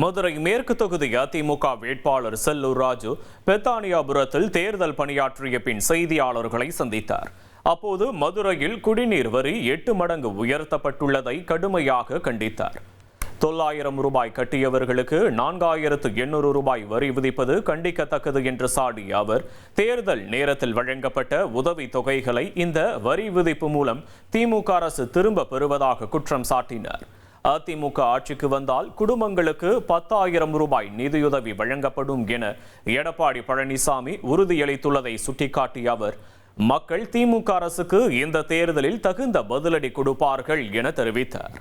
மதுரை மேற்கு தொகுதி அதிமுக வேட்பாளர் செல்லூர் ராஜு பெத்தானியாபுரத்தில் தேர்தல் பணியாற்றிய பின் செய்தியாளர்களை சந்தித்தார். அப்போது மதுரையில் குடிநீர் வரி 8 மடங்கு உயர்த்தப்பட்டுள்ளதை கடுமையாக கண்டித்தார். 900 ரூபாய் கட்டியவர்களுக்கு 4800 ரூபாய் வரி விதிப்பது கண்டிக்கத்தக்கது என்று சாடிய அவர், தேர்தல் நேரத்தில் வழங்கப்பட்ட உதவி தொகைகளை இந்த வரி விதிப்பு மூலம் திமுக அரசு திரும்ப பெறுவதாக குற்றம் சாட்டினார். அதிமுக ஆட்சிக்கு வந்தால் குடும்பங்களுக்கு 10,000 ரூபாய் நிதியுதவி வழங்கப்படும் என எடப்பாடி பழனிசாமி உறுதியளித்துள்ளதை சுட்டிக்காட்டிய அவர், மக்கள் திமுக அரசுக்கு இந்த தேர்தலில் தகுந்த பதிலடி கொடுப்பார்கள் என தெரிவித்தார்.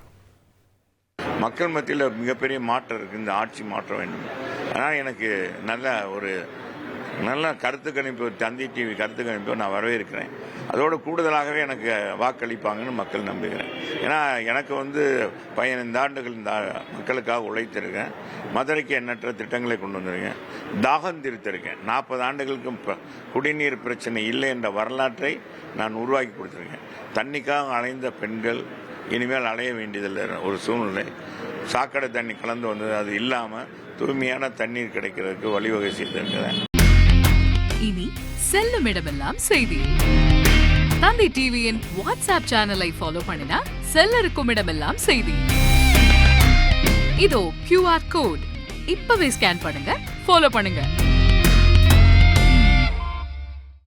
மக்கள் மத்தியில் மிகப்பெரிய மாற்றம் இருக்கு. இந்த ஆட்சி மாற்ற வேண்டும். ஆனால் எனக்கு நல்ல கருத்து கணிப்பு, தந்தி டிவி கருத்து கணிப்பு நான் வரவேற்கிறேன். அதோடு கூடுதலாகவே எனக்கு வாக்களிப்பாங்கன்னு மக்கள் நம்புகிறேன். ஏன்னா எனக்கு 15 ஆண்டுகள் இந்த மக்களுக்காக உழைத்திருக்கேன். மதுரைக்கு எண்ணற்ற திட்டங்களை கொண்டு வந்திருக்கேன். தாகம் தீர்த்திருக்கேன். 40 ஆண்டுகளுக்கு குடிநீர் பிரச்சனை இல்லை என்ற வரலாற்றை நான் உருவாக்கி கொடுத்துருக்கேன். தண்ணிக்காக அலைந்த பெண்கள் இனிமேல் அலைய வேண்டியதில்லை. ஒரு சூழ்நிலை சாக்கடை தண்ணி கலந்து வந்தது, அது இல்லாமல் தூய்மையான தண்ணீர் கிடைக்கிறதுக்கு வழிவகை செய்திருக்கிறேன். இனி செல்லும் இடமெல்லாம் செய்தி. தந்தி டிவியின் வாட்ஸ்அப் சேனலை ஃபாலோ பண்ணினா செல்ல இருக்கும் இடமெல்லாம் செய்தி. இதோ QR கோட், இப்பவே ஸ்கேன் பண்ணுங்க, ஃபாலோ பண்ணுங்க.